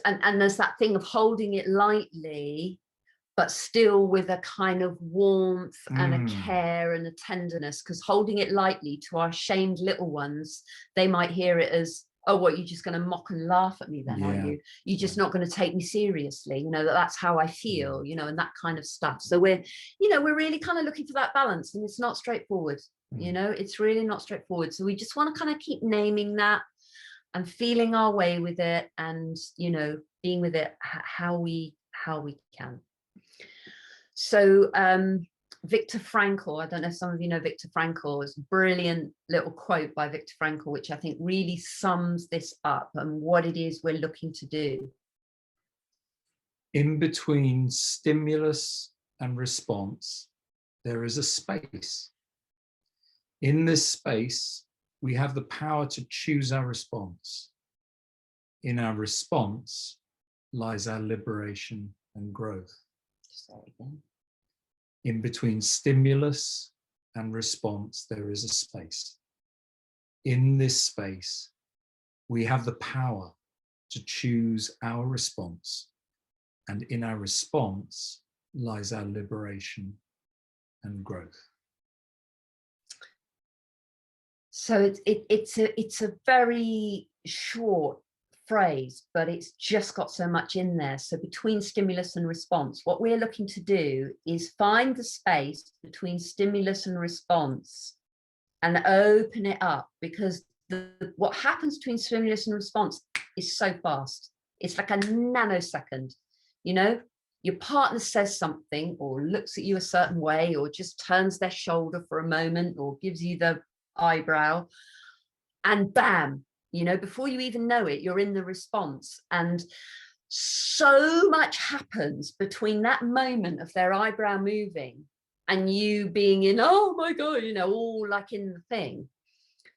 and there's that thing of holding it lightly, but still with a kind of warmth and a care and a tenderness, because holding it lightly to our shamed little ones, they might hear it as, oh, what, you're just going to mock and laugh at me then, are you? You're just not going to take me seriously, you know, that's how I feel, you know, and that kind of stuff. So we're, you know, we're really kind of looking for that balance, and it's not straightforward, you know, it's really not straightforward. So we just want to kind of keep naming that and feeling our way with it, and, you know, being with it how we can. So Viktor Frankl, I don't know if some of you know Viktor Frankl, is a brilliant little quote by Viktor Frankl, which I think really sums this up and what it is we're looking to do. In between stimulus and response, there is a space. In this space, we have the power to choose our response. In our response lies our liberation and growth. Just say it again. In between stimulus and response, there is a space. In this space, we have the power to choose our response. And in our response lies our liberation and growth. So it's a very short phrase, but it's just got so much in there. So between stimulus and response, what we're looking to do is find the space between stimulus and response and open it up, because what happens between stimulus and response is so fast. It's like a nanosecond, you know. Your partner says something or looks at you a certain way or just turns their shoulder for a moment or gives you the eyebrow, and bam, you know, before you even know it, you're in the response. And so much happens between that moment of their eyebrow moving and you being in, oh my God, you know, all like in the thing.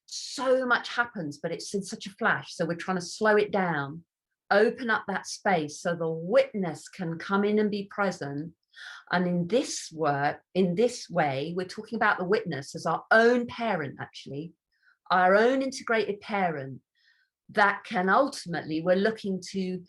So much happens, but it's in such a flash. So we're trying to slow it down, open up that space so the witness can come in and be present. And in this work, in this way, we're talking about the witness as our own parent, actually, our own integrated parent, that can ultimately, we're looking to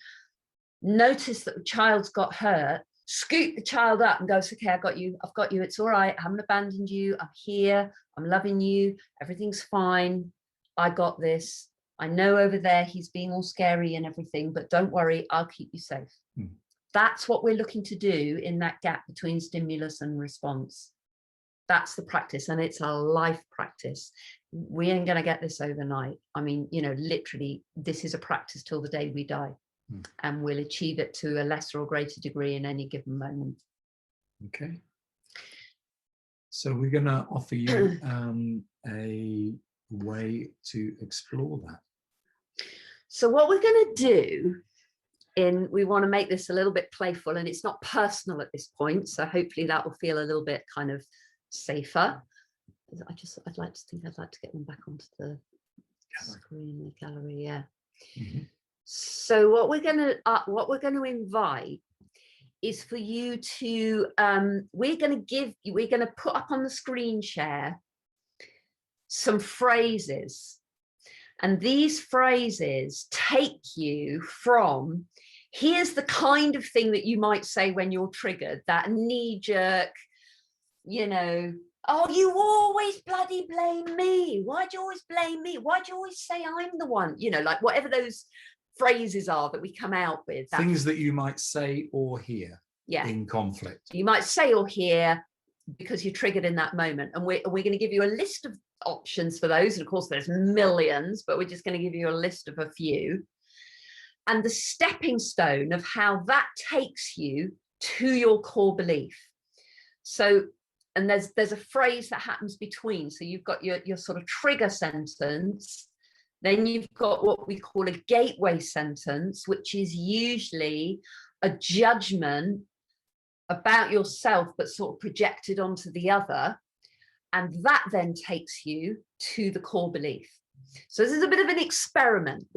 notice that the child's got hurt, scoop the child up and goes, okay, I've got you, it's all right, I haven't abandoned you, I'm here, I'm loving you, everything's fine, I got this, I know over there he's being all scary and everything, but don't worry, I'll keep you safe. That's what we're looking to do in that gap between stimulus and response. That's the practice, and it's a life practice. We ain't going to get this overnight. I mean, you know, literally, this is a practice till the day we die, and we'll achieve it to a lesser or greater degree in any given moment. Okay. So we're going to offer you a way to explore that. So what we're going to do, we want to make this a little bit playful, and it's not personal at this point, so hopefully that will feel a little bit kind of safer. I'd like to get them back onto the screen, the gallery, yeah. So what we're going to invite is for you to we're going to put up on the screen share some phrases, and these phrases take you from, here's the kind of thing that you might say when you're triggered, that knee-jerk, you know, oh, you always bloody blame me. Why do you always blame me? Why do you always say I'm the one? You know, like whatever those phrases are that we come out with. Things that you might say or hear in conflict. You might say or hear because you're triggered in that moment. And we're going to give you a list of options for those. And of course, there's millions, but we're just going to give you a list of a few. And the stepping stone of how that takes you to your core belief. So, and there's a phrase that happens between. So you've got your sort of trigger sentence, then you've got what we call a gateway sentence, which is usually a judgment about yourself, but sort of projected onto the other. And that then takes you to the core belief. So this is a bit of an experiment.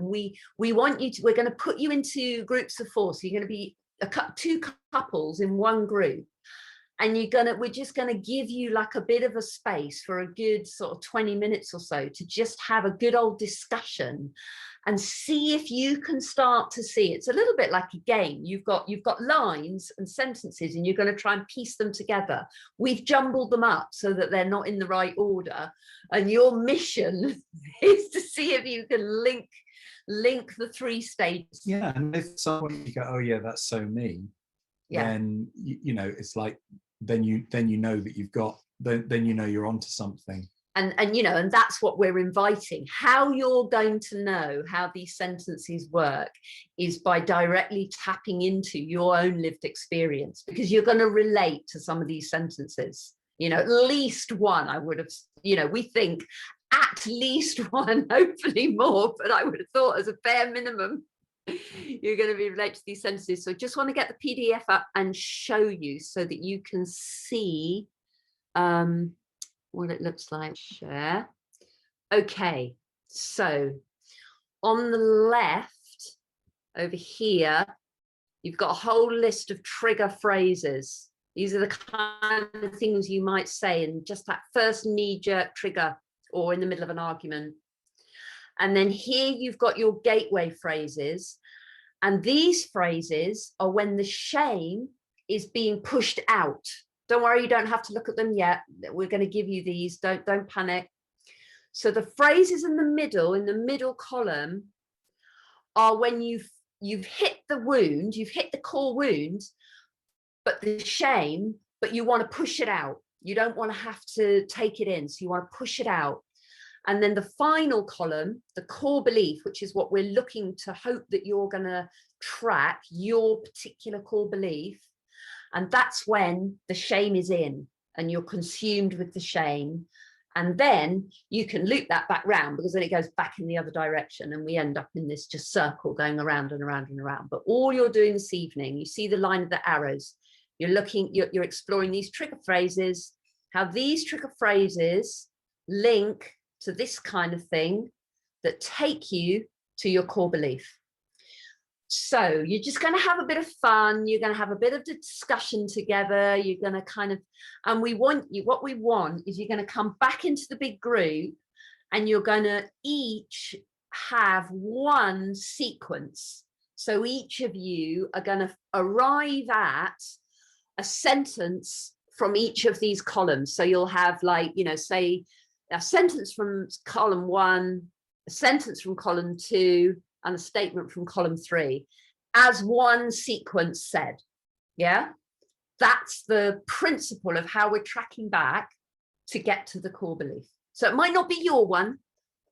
We want you to, we're going to put you into groups of 4. So you're going to be two couples in one group. And we're just gonna give you like a bit of a space for a good sort of 20 minutes or so to just have a good old discussion and see if you can start to see. It's a little bit like a game. You've got lines and sentences and you're going to try and piece them together. We've jumbled them up so that they're not in the right order, and your mission is to see if you can link the 3 stages. Yeah, and if someone, you go, oh yeah, that's so me, then you know, it's like, then you know that you've got, then you know you're onto something. And you know, and that's what we're inviting. How you're going to know how these sentences work is by directly tapping into your own lived experience, because you're going to relate to some of these sentences. You know, at least one, I would have, you know, we think at least one, hopefully more, but I would have thought as a bare minimum, you're going to be related to these sentences. So I just want to get the PDF up and show you so that you can see what it looks like. Share. Okay, so on the left over here, you've got a whole list of trigger phrases. These are the kind of things you might say in just that first knee-jerk trigger or in the middle of an argument. And then here you've got your gateway phrases. And these phrases are when the shame is being pushed out. Don't worry, you don't have to look at them yet. We're going to give you these. Don't panic. So the phrases in the middle column are when you've hit the wound, you've hit the core wound, but the shame, but you want to push it out. You don't want to have to take it in. So you want to push it out. And then the final column, the core belief, which is what we're looking to hope that you're going to track, your particular core belief. And that's when the shame is in and you're consumed with the shame. And then you can loop that back round, because then it goes back in the other direction and we end up in this just circle going around and around and around. But all you're doing this evening, you see the line of the arrows, you're exploring these trigger phrases, how these trigger phrases link to this kind of thing that take you to your core belief. So you're just going to have a bit of fun. You're going to have a bit of discussion together. You're going to kind of, and what we want is you're going to come back into the big group and you're going to each have one sequence. So each of you are going to arrive at a sentence from each of these columns. So you'll have, like, you know, say a sentence from column 1, a sentence from column 2, and a statement from column 3 as one sequence said. Yeah, that's the principle of how we're tracking back to get to the core belief. So it might not be your one,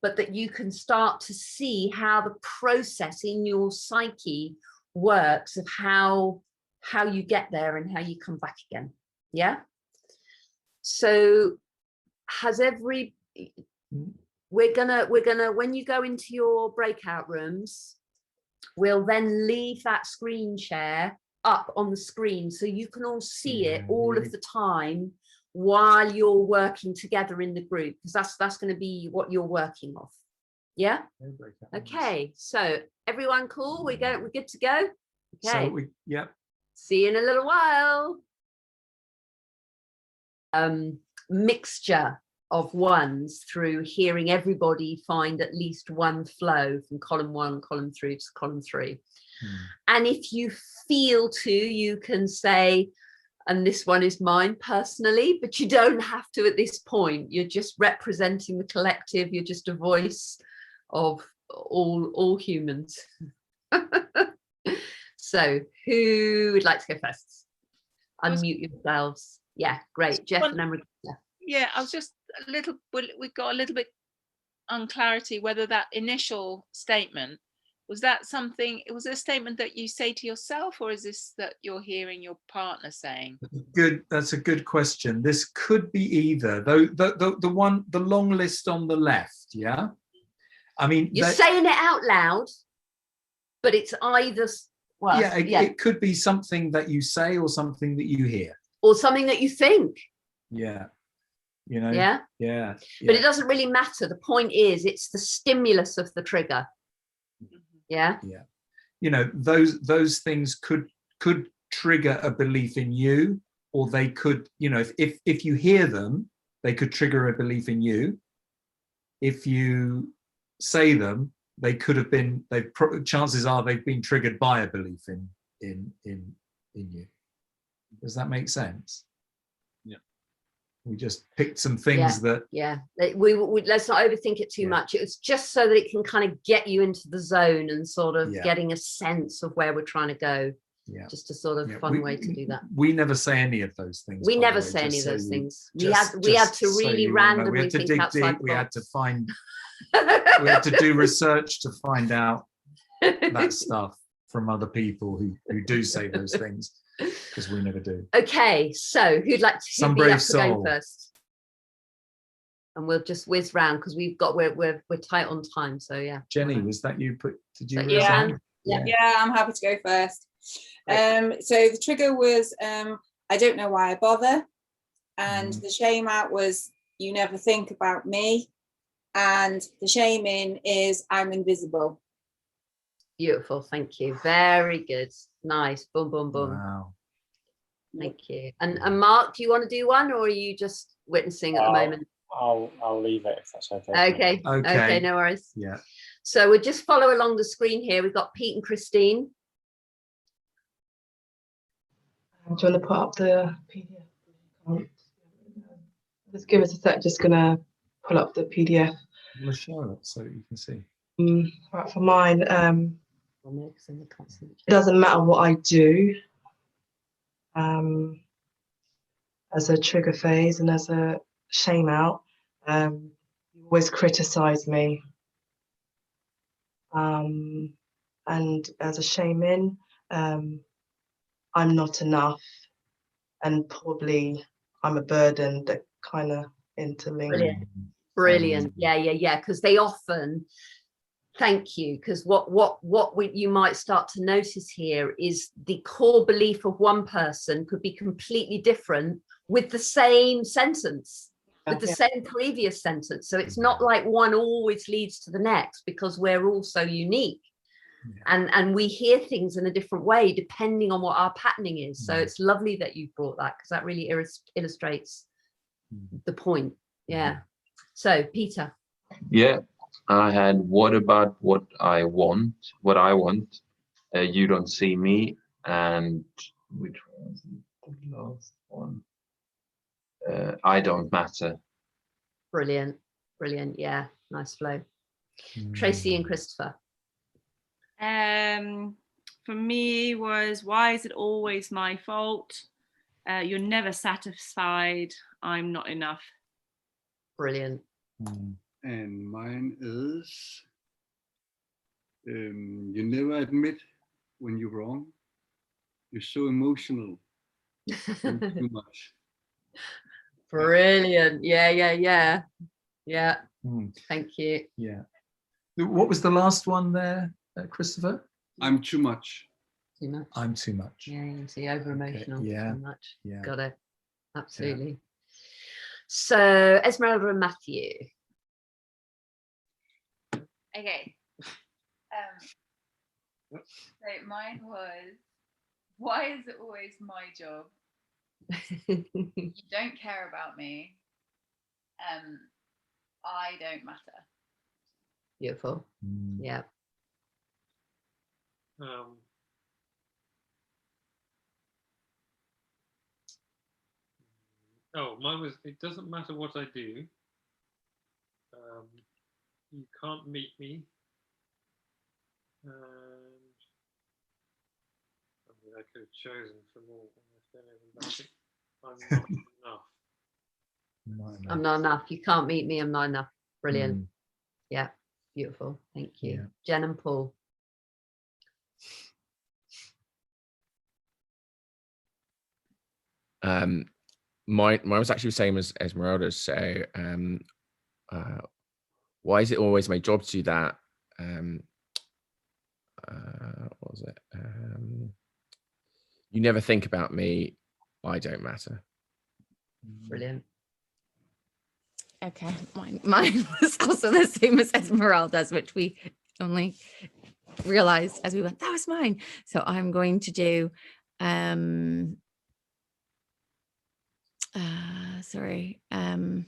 but that you can start to see how the process in your psyche works, of how you get there and how you come back again. Yeah. So we're gonna, when you go into your breakout rooms, we'll then leave that screen share up on the screen so you can all see it all of the time while you're working together in the group, because that's going to be what you're working off. Yeah. Okay. So everyone cool? We're good to go. Okay. So yeah. See you in a little while. Mixture of ones through hearing everybody find at least one flow from column 1, column 3 to column 3. And if you feel to, you can say, and this one is mine personally, but you don't have to at this point. You're just representing the collective. You're just a voice of all humans. So who would like to go first? Unmute yourselves. Yeah, great. Jeff and then Rebecca. Yeah, I was just a little, we got a little bit unclarity whether that initial statement, was that something, it was a statement that you say to yourself, or is this that you're hearing your partner saying? That's a good question. This could be either. Though the long list on the left, yeah. I mean, you're saying it out loud, but it's either, well, yeah, it could be something that you say or something that you hear. Or something that you think. Yeah. You know. Yeah. But it doesn't really matter. The point is, it's the stimulus of the trigger. Yeah. You know, those things could trigger a belief in you, or they could, you know, if you hear them, they could trigger a belief in you. If you say them, they could have been, chances are they've been triggered by a belief in you. Does that make sense? Yeah. We just picked some things that. Yeah, we let's not overthink it too much. It's just so that it can kind of get you into the zone and sort of getting a sense of where we're trying to go. Yeah. Just a sort of fun way to do that. We never say any of those things. We never say any of those things. We had to really randomly think outside the box. We had to find. We had to do research to find out that stuff from other people who do say those things, because we never do. Okay, so who'd like to Some brave soul go first? And we'll just whiz round because we're tight on time. So yeah. Jenny, was that you? Did you? Yeah, I'm happy to go first. So the trigger was I don't know why I bother, and the shame out was you never think about me, and the shame in is I'm invisible. Beautiful, thank you. Very good, nice. Boom, boom, boom. Wow. Thank you. And Mark, do you want to do one, or are you just witnessing at the moment? I'll leave it if that's okay. Okay, no worries. Yeah. So we'll just follow along the screen here. We've got Pete and Christine. Do you want to put up the PDF? Just give us a sec. Just gonna pull up the PDF. Let's show it so you can see. Right, for mine, it doesn't matter what I do. As a trigger phase and as a shame out, you always criticize me. And as a shame in, I'm not enough, and probably I'm a burden that kind of interlink. Brilliant. Yeah. Because they often, thank you, because what you might start to notice here is the core belief of one person could be completely different with the same sentence, with the same previous sentence. So it's not like one always leads to the next, because we're all so unique. And we hear things in a different way depending on what our patterning is. So it's lovely that you brought that, because that really illustrates the point. Yeah. So Peter. Yeah, I had what about what I want, you don't see me, and which was the last one? I don't matter. Brilliant. Yeah, nice flow. Tracy and Christopher. For me was, why is it always my fault? You're never satisfied. I'm not enough. Brilliant. And mine is, you never admit when you're wrong. You're so emotional. Too much. Brilliant. Yeah. Thank you. Yeah. What was the last one there, Christopher? I'm too much. Too much. I'm too much. Yeah, you can see over emotional. Okay. Yeah. Too much. Yeah. Got it. Absolutely. Yeah. So Esmeralda and Matthew. Okay. So mine was, why is it always my job? You don't care about me. I don't matter. Beautiful. Yeah. Mine was, it doesn't matter what I do. You can't meet me. And I mean, I could have chosen for more. I'm not enough. I'm not enough. You can't meet me. I'm not enough. Brilliant. Yeah. Beautiful. Thank you. Yeah. Jen and Paul. Mine was actually the same as Esmeralda's. So why is it always my job to do that? What was it? You never think about me. I don't matter. Brilliant. Okay, mine was also the same as Esmeralda's, which we only realized as we went, that was mine. So I'm going to do Sorry. I'll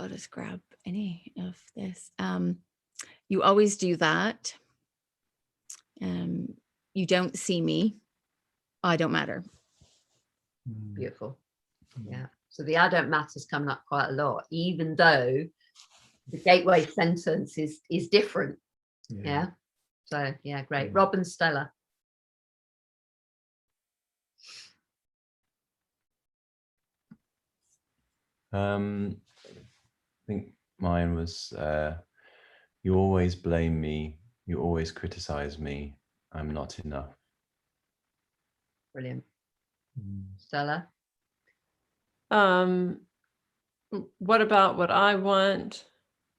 just grab any of this. You always do that. You don't see me. I don't matter. Beautiful. Yeah. So the I don't matter is coming up quite a lot, even though the gateway sentence is different. Yeah. So yeah, great. Rob and Stella. I think mine was you always blame me, you always criticize me, I'm not enough. Brilliant. Stella. What about what I want?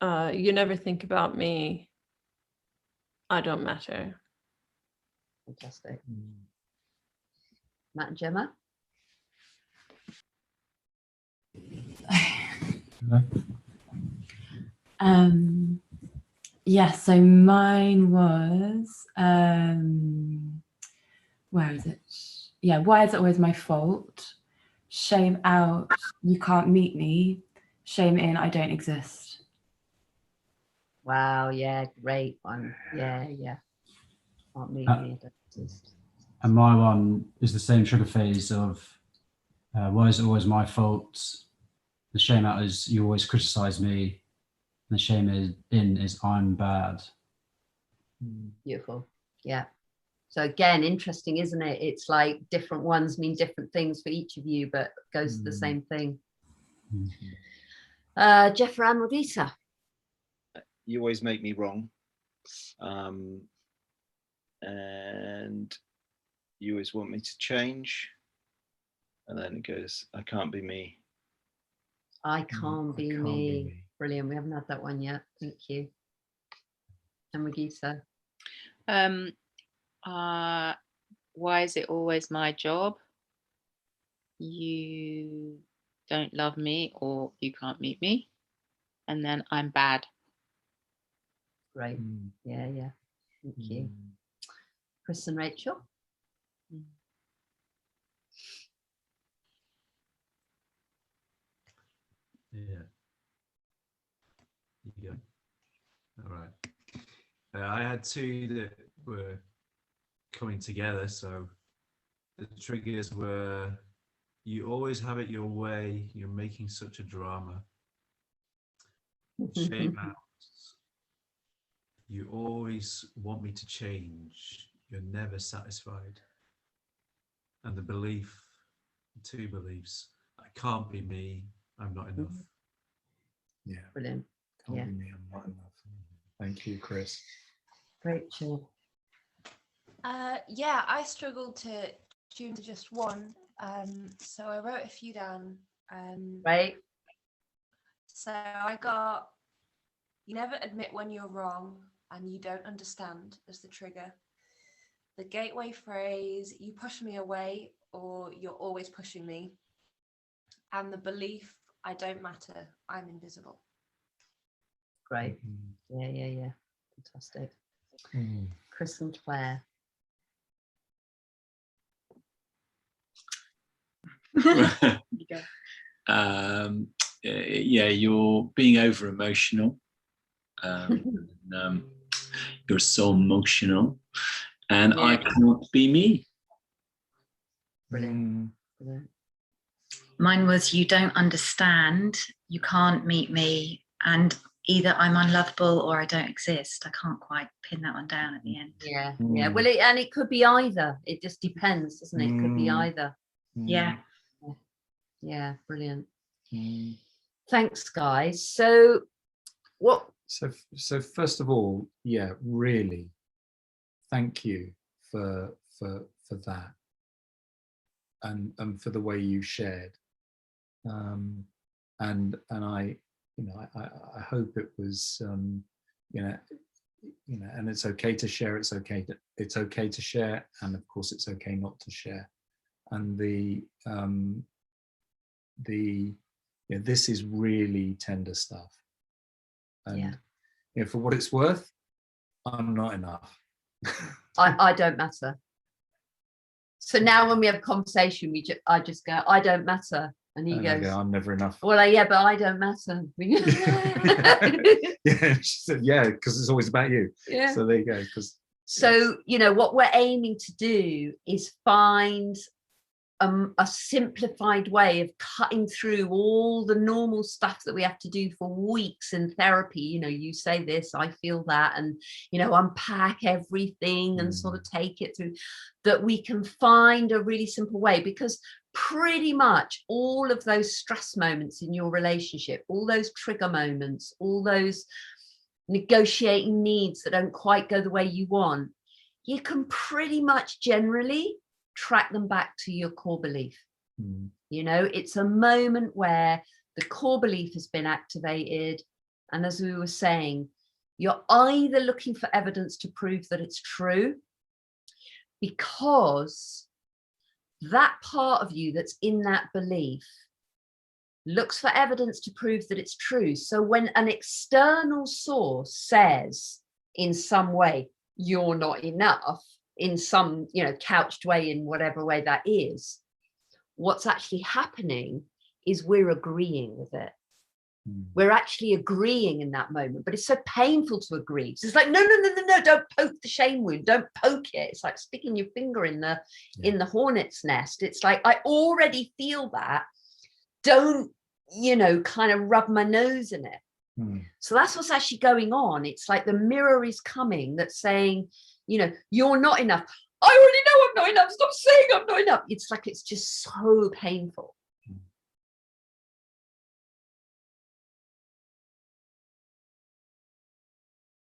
You never think about me. I don't matter. Fantastic. Matt and Gemma. Yeah, so mine was where is it? Yeah, why is it always my fault? Shame out, you can't meet me. Shame in, I don't exist. Wow, yeah, great one. Yeah. Can't meet me, I don't exist. And my one is the same trigger phase of why is it always my fault? The shame out is you always criticize me. And the shame is I'm bad. Beautiful. Yeah. So again, interesting, isn't it? It's like different ones mean different things for each of you, but goes to the same thing. Jeffrey and Modisa. You always make me wrong. And you always want me to change. And then it goes, I can't be me. I can't be me. Brilliant. We haven't had that one yet. Thank you. And Modisa. Why is it always my job? You don't love me or you can't meet me. And then I'm bad. Great. Yeah. Thank you. Chris and Rachel. Yeah. You go. All right. I had two that were coming together. So the triggers were, you always have it your way. You're making such a drama. Shame out. You always want me to change. You're never satisfied. And the belief, two beliefs, I can't be me. I'm not enough. Yeah. Brilliant. Can't be me, I'm not enough. Thank you, Chris. Rachel. Yeah, I struggled to tune to just one. So I wrote a few down. Right. So I got, you never admit when you're wrong and you don't understand as the trigger. The gateway phrase, you push me away or you're always pushing me. And the belief, I don't matter, I'm invisible. Great. Yeah. Fantastic. Chris and Claire. Yeah, you're being over emotional. You're so emotional, and I cannot be me. Brilliant. Mine was, you don't understand, you can't meet me, and either I'm unlovable or I don't exist. I can't quite pin that one down at the end. Yeah. Well, it could be either. It just depends, doesn't it? It could be either. Yeah. Yeah, brilliant. Thanks, guys. So what? So first of all, yeah, really, thank you for that, and for the way you shared, and I, I hope it was, and it's okay to share. It's okay to share, and of course it's okay not to share, and this is really tender stuff. And for what it's worth, I'm not enough. I don't matter. So now when we have a conversation, I just go, I don't matter. And he goes, I'm never enough. Well, yeah, but I don't matter. Yeah, she said, yeah, because it's always about you. Yeah. So there you go. So, you know, what we're aiming to do is find a simplified way of cutting through all the normal stuff that we have to do for weeks in therapy. You know, you say this, I feel that, and, you know, unpack everything and sort of take it through, that we can find a really simple way, because pretty much all of those stress moments in your relationship, all those trigger moments, all those negotiating needs that don't quite go the way you want, you can pretty much generally track them back to your core belief. You know, it's a moment where the core belief has been activated, and as we were saying, you're either looking for evidence to prove that it's true, because that part of you that's in that belief looks for evidence to prove that it's true. So when an external source says in some way you're not enough, in some, you know, couched way, in whatever way that is, what's actually happening is we're agreeing with it. We're actually agreeing in that moment, but it's so painful to agree. So it's like, no, don't poke the shame wound, don't poke it. It's like sticking your finger in the hornet's nest. It's like, I already feel that, don't, you know, kind of rub my nose in it. So that's what's actually going on. It's like the mirror is coming that's saying, you know, you're not enough. I already know I'm not enough. Stop saying I'm not enough. It's like, it's just so painful.